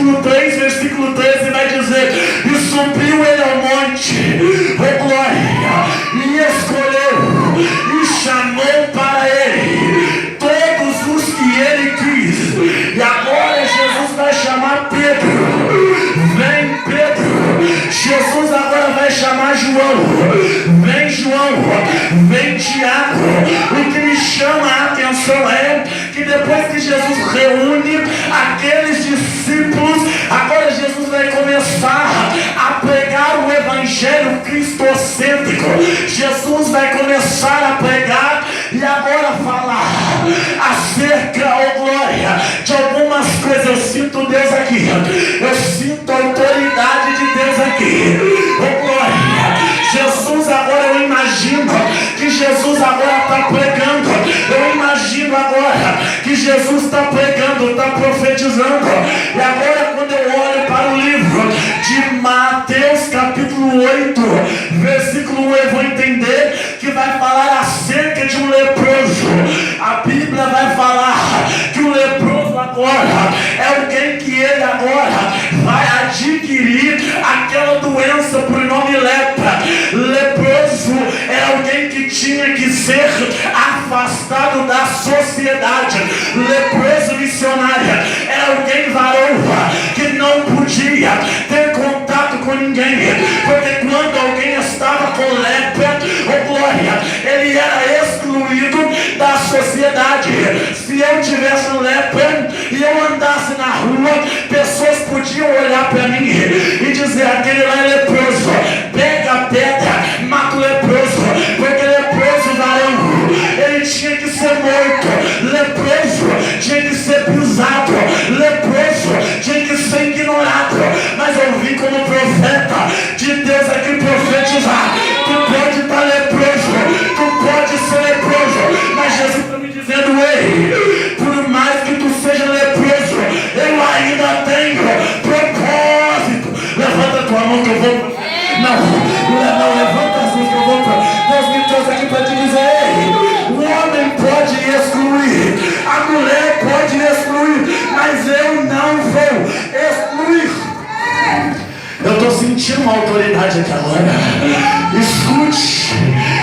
capítulo 3, versículo 13 vai dizer: e subiu ele ao monte, oh glória, e escolheu, e chamou para ele todos os que ele quis. E agora Jesus vai chamar Pedro. Vem Pedro. Jesus agora vai chamar João. Vem João. Vem Tiago. O que me chama a atenção é que depois que Jesus reúne aqueles discípulos, agora Jesus vai começar a pregar o evangelho cristocêntrico. Jesus vai começar a pregar e agora falar acerca, oh glória, de algumas coisas. Eu sinto Deus aqui, eu sinto a autoridade de Deus aqui, oh glória. Jesus agora, eu imagino que Jesus agora está pregando, eu imagino agora que Jesus está pregando, está profetizando. E agora quando eu olho para o livro de Mateus capítulo 8, versículo 1, eu vou entender que vai falar acerca de um leproso. A Bíblia vai falar que o leproso agora é alguém que ele agora vai adquirir aquela doença por nome lepra. Leproso é alguém que tinha que ser afastado da sociedade. Leproso, missionária, é alguém varoa que não podia ter contato com ninguém, porque quando alguém estava com lepra, oh glória, ele era excluído da sociedade. Se eu tivesse lepra e eu andasse na rua, pessoas podiam olhar para mim e dizer: aquele lá é leproso, pega a pedra, mata o leproso, porque leproso varão, ele tinha que ser morto, leproso tinha que ser pisado, leproso tinha que ser ignorado. Mas eu vim como profeta de Deus aqui profetizar: tu pode estar leproso, tu pode ser leproso, mas Jesus está me dizendo: ei, por mais que tu seja leproso, eu ainda tenho propósito. Levanta a tua mão que eu vou. Não, levanta as mãos que eu vou. Deus me trouxe aqui para te dizer: ei, o homem pode excluir, a mulher pode excluir, mas eu não vou excluir. Eu estou sentindo uma autoridade aqui agora. Escute.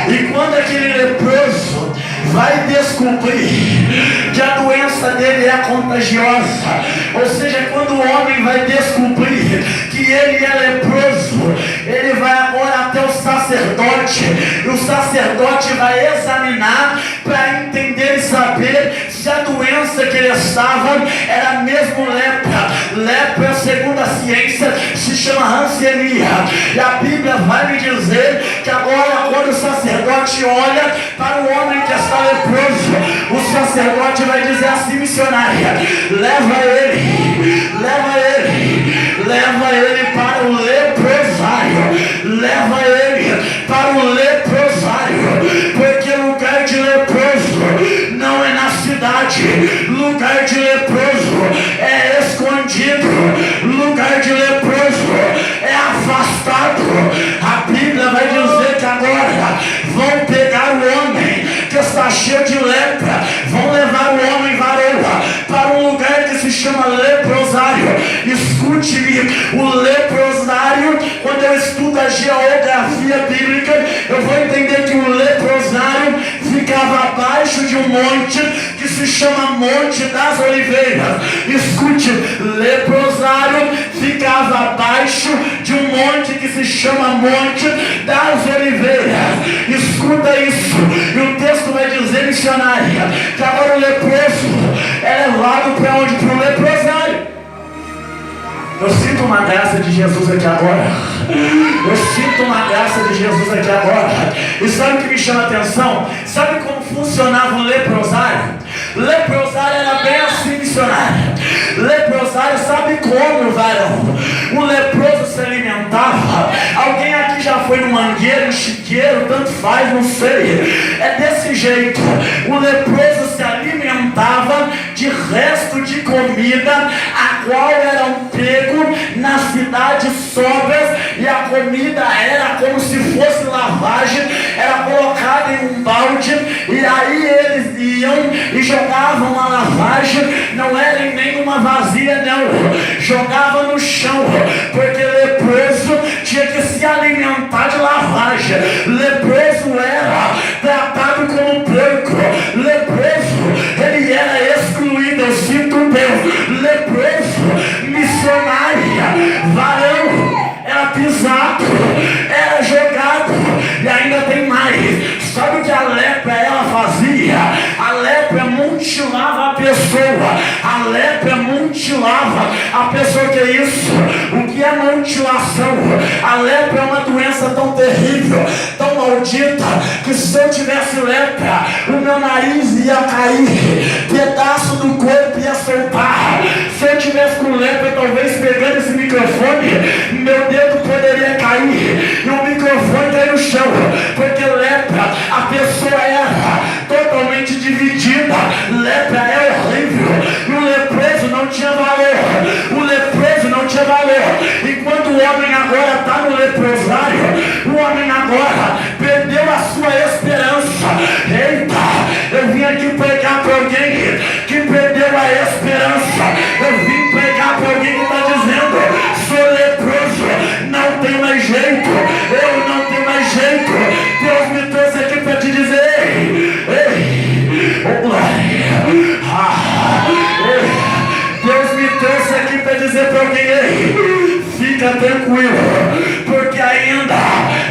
E quando aquele leproso vai descobrir que a doença dele é contagiosa, ou seja, quando o homem vai descobrir que ele é leproso, ele vai agora até o sacerdote, e o sacerdote vai examinar para entender e saber se a doença que ele estava era mesmo lepra. Lepra, segundo a ciência, se chama rancenia. E a Bíblia vai me dizer que agora, quando o sacerdote olha para o homem que está leproso, o sacerdote vai dizer assim: missionária, leva ele para o leprosário, leva ele para o leprosário, porque lugar de leproso não é na cidade, lugar de leproso é escondido, lugar de leproso é afastado. A Bíblia vai dizer que agora vão pegar o homem que está cheio de lepra, vão levar o homem varoa para um lugar que se chama leprosário. Escute-me, o leprosário, quando eu estudo a geografia bíblica, eu vou entender que o leprosário ficava abaixo de um monte que se chama Monte das Oliveiras. Escute, leprosário ficava abaixo de um monte que se chama Monte das Oliveiras. Escuta isso, e o texto vai dizer, missionária, que agora o leproso é levado para onde? Para o leprosário. Eu sinto uma graça de Jesus aqui agora. Eu sinto uma graça de Jesus aqui agora. E sabe o que me chama a atenção? Sabe como funcionava o leprosário? Leprosário era bem assim, missionário. Leprosário, sabe como, varão? O leproso se alimentava. Alguém aqui já foi no mangueiro, no chiqueiro, tanto faz, não sei. É desse jeito. O leproso se alimentava de resto de comida, a qual eram pego nas cidades sóbrias, e a comida era como se fosse lavagem, era colocada em um balde, e aí eles iam e jogavam a lavagem lavagem não era em nenhuma vasilha, não. Jogava no chão, porque leproso tinha que se alimentar de lavagem. Leproso era tratado como porco. Leproso, ele era excluído. Eu sinto Deus. Leproso, missionária, varão, era pisado, era jogado. E ainda tem mais. Sabe o que a lepra ela fazia? A lepra mutilava a pessoa. A lepra mutilava a pessoa. Que é isso? O que é mutilação? A lepra é uma doença tão terrível, tão maldita, que se eu tivesse lepra, o meu nariz ia cair, pedaço do corpo ia soltar. Se eu tivesse com lepra, talvez pegando esse microfone, meu dedo poderia cair e o microfone cair no chão, porque lepra, a pessoa era totalmente dividida. Lepra é horrível. E o leproso não tinha valor. O leproso não tinha valor. Enquanto o homem agora está no leprosário, o homem agora perdeu a sua esperança. Eita, eu vim aqui pregar para alguém que perdeu a esperança. Eu vim pregar para alguém que está dizendo: sou leproso, não tenho mais jeito, eu não tenho mais jeito. Deus me trouxe aqui para te dizer: ei, oh glória, Deus me trouxe aqui para dizer para alguém: ei, fica tranquilo, porque ainda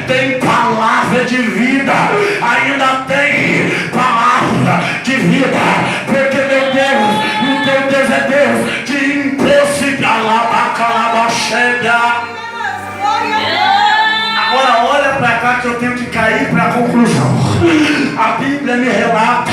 tem palavra de vida, ainda tem palavra de vida, porque meu Deus, o teu Deus é Deus de impossibilidade. Agora olha para cá que eu tenho que cair para a conclusão. A Bíblia me relata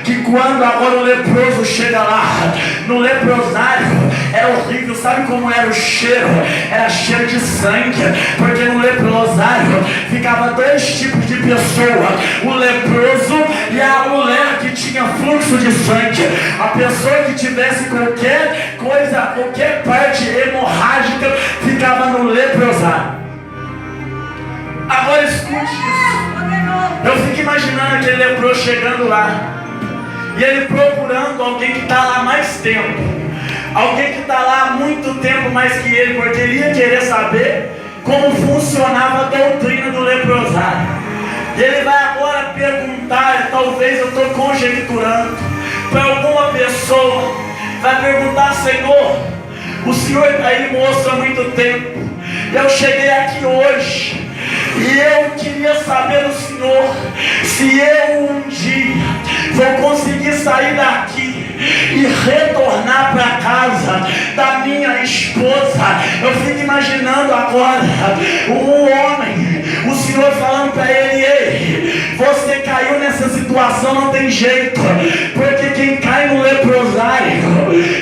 que quando agora o leproso chega lá, no leprosário, era horrível. Sabe como era o cheiro? Era cheiro de sangue, porque no leprosário ficava dois tipos de pessoa: o leproso e a mulher que tinha fluxo de sangue. A pessoa que tivesse qualquer coisa, qualquer parte hemorrágica, ficava no leprosário. Agora escute isso. Eu fico imaginando aquele leproso chegando lá, e ele procurando alguém que está lá mais tempo, alguém que está lá há muito tempo mais que ele, porque ele ia querer saber como funcionava a doutrina do leprosário. E ele vai agora perguntar, talvez eu estou conjecturando, para alguma pessoa, vai perguntar: Senhor, o Senhor está aí, moço, há muito tempo, eu cheguei aqui hoje, e eu queria saber do Senhor se eu um dia vou conseguir sair daqui e retornar para casa da minha esposa. Eu fico imaginando agora o homem, o Senhor falando para ele: ei, você caiu nessa situação, não tem jeito, porque quem cai no leprosário,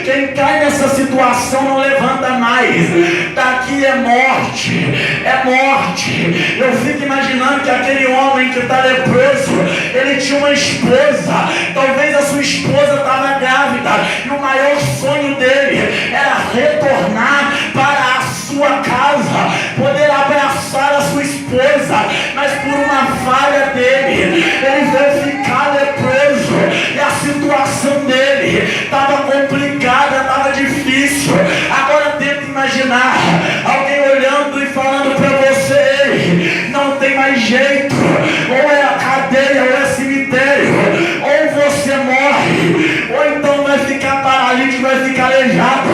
quem cai nessa situação não levanta mais. Daqui é morte, é morte. Eu fico imaginando que aquele homem que está leproso, ele tinha uma esposa, talvez a sua esposa estava grávida, e o maior sonho dele era retornar para a sua casa, poder abraçar a sua esposa, mas por uma falha dele, ele veio ficar leproso, e a situação dele estava complicada, estava difícil. Agora tenta imaginar alguém olhando e falando para você: não tem mais jeito, ou é a cadeia, ou é cemitério, ou você morre, ou então vai ficar paralítico, vai ficar aleijado.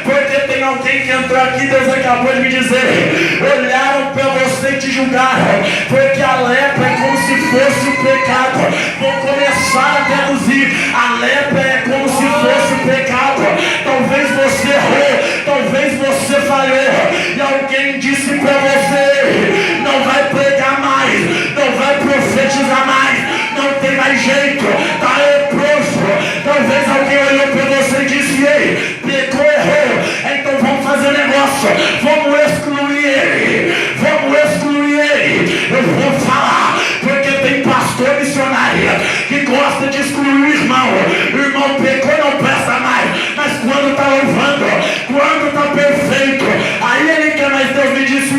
Porque tem alguém que entrou aqui, Deus acabou de me dizer: olharam para você e te julgaram, porque a lepra é como se fosse um pecado. Vou começar a traduzir: a lepra é como se fosse um pecado. Talvez você errou, talvez você falhou, e alguém disse para você: não vai pregar mais, não vai profetizar mais, não tem mais jeito, está leproso. Talvez alguém olhou para você e disse: ei, pecou, errou, então vamos fazer um negócio, vamos excluir ele, vamos excluir ele. Eu vou falar, porque tem pastor missionário que gosta de excluir o irmão. O irmão pecou, não presta mais, mas quando está louvando, quando está perfeito, aí ele quer. Mas Deus me disse: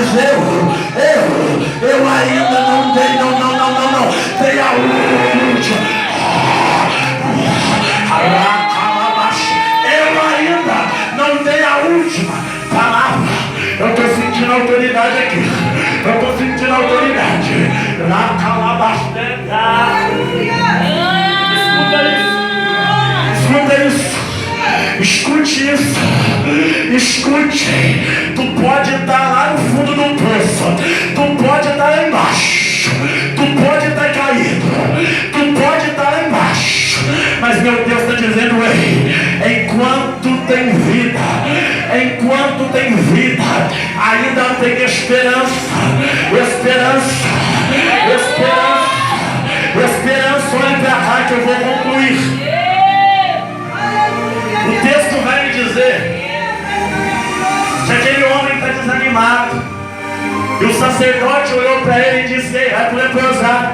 dizer, eu ainda não dei, não, dei a última. Eu ainda não dei a última palavra. Eu estou sentindo autoridade aqui. Eu estou sentindo autoridade. Escuta isso. Escute isso. Escute. Tu pode estar lá no fundo do poço. Tu pode estar lá embaixo. Tu pode estar caído. Tu pode estar lá embaixo. Mas meu Deus está dizendo, ei, enquanto tem vida, ainda tem esperança. Olhe para cá que eu vou concluir. O texto vai me dizer que aquele homem está desanimado. E o sacerdote olhou para ele e disse, ei, vai para o leprosário.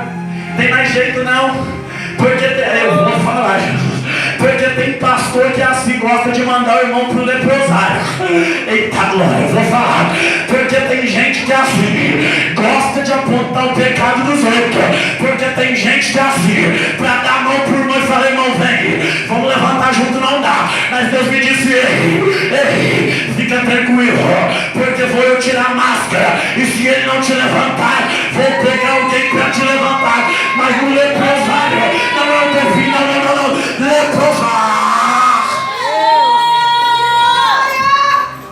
Tem mais jeito não. Porque eu vou falar, Jesus. Porque tem pastor que assim gosta de mandar o irmão pro leprosário. Eita glória, eu vou falar. Porque tem gente que assim gosta de apontar o pecado dos outros. Porque tem gente que assim, pra dar a mão pro irmão e falar, irmão, vem, vamos levantar junto, não dá. Mas Deus me disse, ei, fica tranquilo, porque vou eu tirar a máscara. E se ele não te levantar, vou pegar alguém pra te levantar. Mas no leprosário, não, leprosário.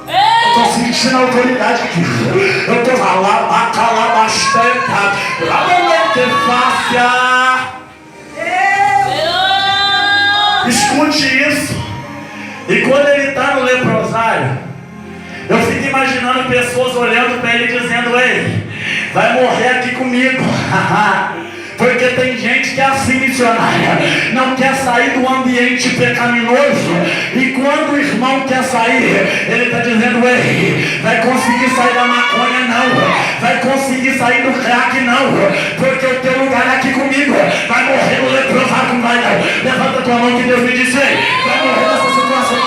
Eu tô sentindo a autoridade aqui. Eu tô lá bastante. Lá não é fácil. Escute isso. E quando ele está no leprosário, eu fico imaginando pessoas olhando para ele dizendo, ei, vai morrer aqui comigo. Porque tem gente que é assim, missionária, não quer sair do ambiente pecaminoso. E quando o irmão quer sair, ele está dizendo, ei, vai conseguir sair da maconha não, vai conseguir sair do crack não, porque o teu lugar é aqui comigo. Vai morrer no leprosário, não vai não. Levanta tua mão que Deus me disse, ei, vai morrer nessa situação.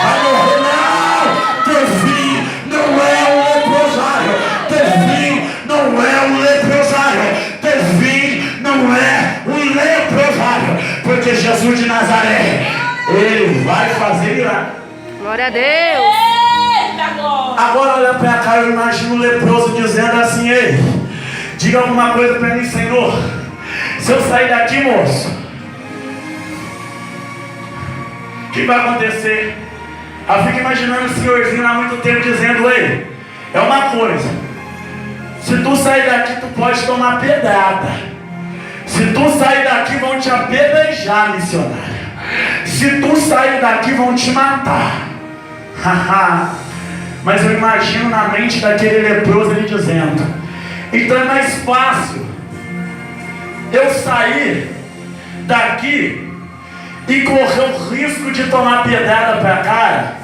Vai morrer não. Teu fim não é o leprosário. Teu fim não é o leprosário. Teu fim não é o leprosário. Porque Jesus de Nazaré, ele vai fazer milagre. Glória a Deus. Agora olha pra cá, eu imagino o leproso dizendo assim, ei, diga alguma coisa pra mim, Senhor. Se eu sair daqui, moço, o que vai acontecer? Eu fico imaginando o senhorzinho há muito tempo dizendo, ei, é uma coisa, se tu sair daqui, tu pode tomar pedrada. Se tu sair daqui, vão te apedrejar, missionário. Se tu sair daqui, vão te matar. Mas eu imagino na mente daquele leproso ele dizendo, então é mais fácil eu sair daqui e correr o risco de tomar pedrada pra cara,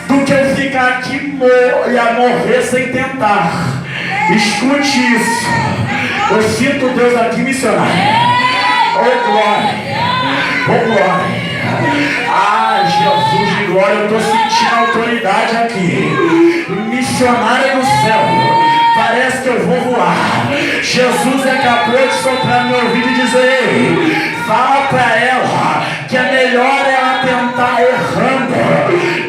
do que eu ficar aqui e a morrer sem tentar. Escute isso. Eu sinto Deus aqui, missionário. Oh glória, oh glória. Ah, Jesus de glória, eu estou sentindo a autoridade aqui. Missionária do céu, parece que eu vou voar. Jesus acabou de soprar no meu ouvido e dizer, fala para ela que é melhor ela tentar errando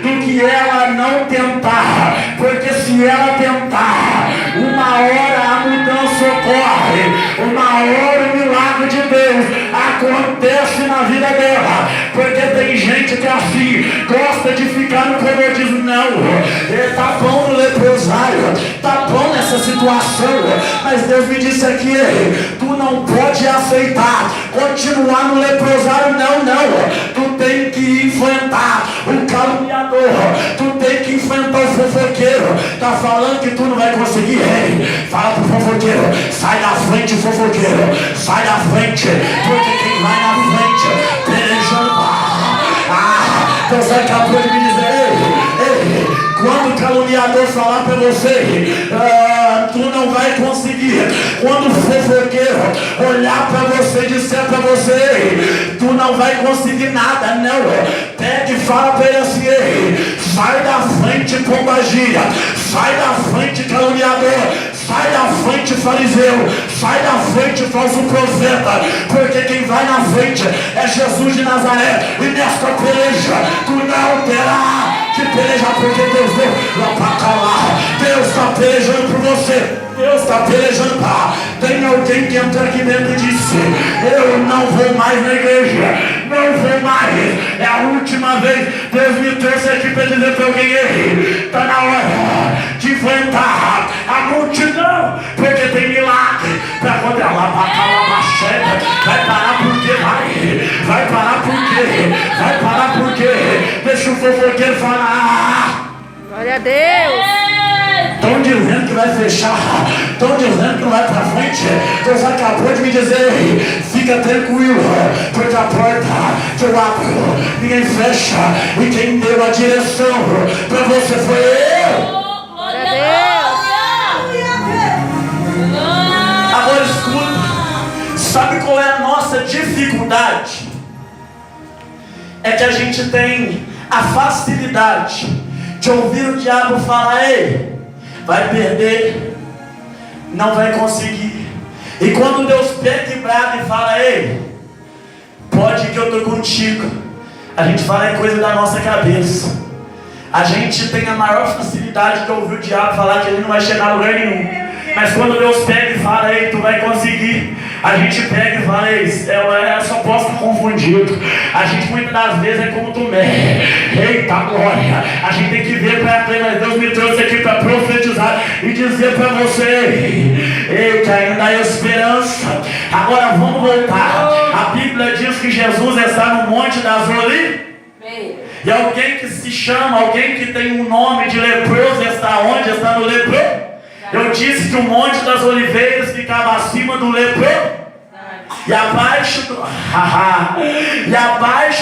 do que ela não tentar. Porque se ela tentar, uma hora a mudança ocorre, uma hora o milagre de Deus acontece na vida dela. Porque tem gente que assim gosta de ficar no comodismo. Não, tá bom no leprosário, tá bom nessa situação, mas Deus me disse aqui, tu não pode aceitar continuar no leprosário, não. Tu tem que enfrentar o caluniador, tu tem que enfrentar o fofoqueiro. Tá falando que tu não vai conseguir, fala pro fofoqueiro, sai da frente, fofoqueiro, sai da frente, porque quem vai na frente pelejando. Deus acabou de me dizer, quando o caluniador falar para você, tu não vai conseguir. Quando o fofoqueiro olhar para você e disser para você, tu não vai conseguir nada, não. Pede e fala para ele assim, sai da frente, pombagira, Sai da frente, caluniador. Sai da frente, fariseu. Sai da frente, falso profeta. Porque quem vai na frente é Jesus de Nazaré. E nesta peleja tu não terá que pelejar, porque Deus deu lá pra calar. Deus está pelejando por você. Deus está pelejando. Tem alguém que entra aqui dentro e disse: eu não vou mais na igreja, não vou mais, é a última vez. Deus me trouxe aqui para dizer para alguém: está na hora de enfrentar a multidão, porque tem milagre para quando ela vai parar porque vai parar porque vai parar porque deixa o fofoqueiro falar. Glória a Deus. Estão dizendo que vai fechar, estão dizendo que não vai para frente. Deus acabou de me dizer: fica tranquilo, porque a porta que eu abro ninguém fecha, e quem deu a direção para você foi eu. Glória a Deus. Agora escuta, sabe qual é a nossa dificuldade? É que a gente tem a facilidade de ouvir o diabo falar: ei, vai perder, não vai conseguir. E quando Deus pega e brava e fala: ei, pode que eu estou contigo, a gente fala é coisa da nossa cabeça. A gente tem a maior facilidade de ouvir o diabo falar que ele não vai chegar a lugar nenhum. Mas quando Deus pega e fala: ei, tu vai conseguir, a gente pega e fala: ei, eu só posso estar confundido. A gente muitas das vezes é como Tomé. Eita glória, a gente tem que ver para frente. Mas Deus me trouxe aqui para profetizar e dizer para você: ei, que ainda há esperança. Agora vamos voltar. A Bíblia diz que Jesus está no Monte das Oliveiras. E alguém que se chama, alguém que tem um nome de leproso está onde? Está no leproso. Eu disse que o Monte das Oliveiras ficava acima do leproso. E abaixo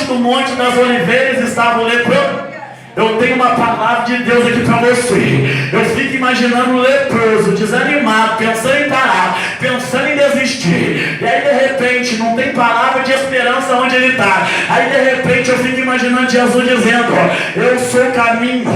do Monte das Oliveiras estava o leproso. Eu tenho uma palavra de Deus aqui para você. Eu fico imaginando o leproso, desanimado, pensando em parar, pensando em desistir. E aí de repente não tem palavra de esperança onde ele está. Aí de repente eu fico imaginando Jesus dizendo: eu sou o caminho,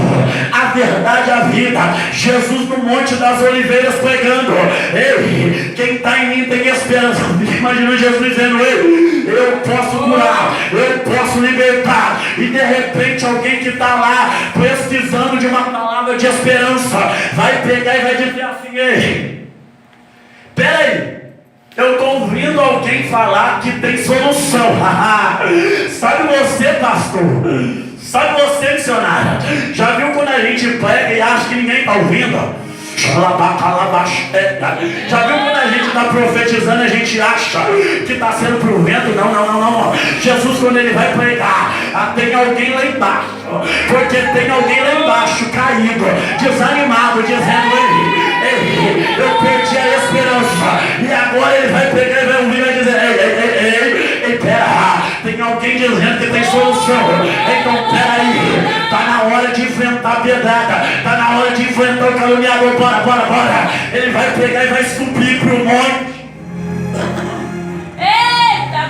a verdade, a vida. Jesus no Monte das Oliveiras pregando: ei, quem está em mim tem esperança. Eu fico imaginando Jesus dizendo: ei, eu posso curar, eu posso libertar. E de repente alguém que está lá precisando de uma palavra de esperança vai pegar e vai dizer assim: ei, peraí, eu estou ouvindo alguém falar que tem solução. Sabe você, pastor? Sabe você, missionária? Já viu quando a gente prega e acha que ninguém está ouvindo? Já viu quando a gente está profetizando, a gente acha que está sendo pro vento? Não. Jesus, quando ele vai pregar, tem alguém lá embaixo, porque tem alguém lá embaixo caído, desanimado, dizendo: ei, eu perdi a esperança. E agora ele vai pregar e vai ouvir e vai dizer: ei, pera, tem alguém dizendo que tem solução. Então pera aí, está na hora de enfrentar a pedrada, está na hora de enfrentar o caluniador. Bora. Ele vai pegar e vai subir para o monte.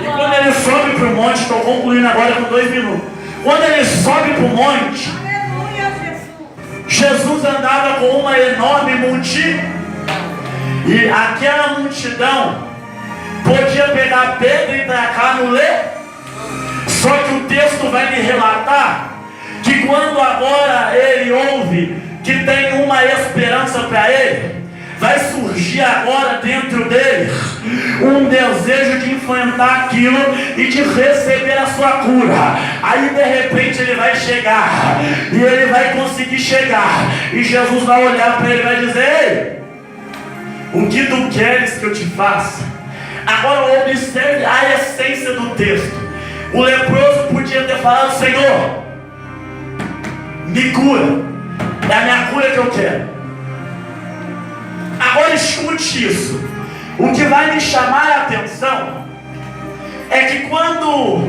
E quando ele sobe para o monte, estou concluindo agora com 2 minutos. Quando ele sobe para o monte, Jesus andava com uma enorme multidão. E aquela multidão podia pegar pedra e tacar no leito. Só que o texto vai me relatar que quando agora ele ouve que tem uma esperança para ele, vai surgir agora dentro dele um desejo de enfrentar aquilo e de receber a sua cura. Aí de repente ele vai chegar e ele vai conseguir chegar, e Jesus vai olhar para ele e vai dizer: ei, o que tu queres que eu te faça? Agora observe a essência do texto. O leproso podia ter falado: Senhor, me cura, é a minha cura que eu quero. Agora escute isso. O que vai me chamar a atenção é que quando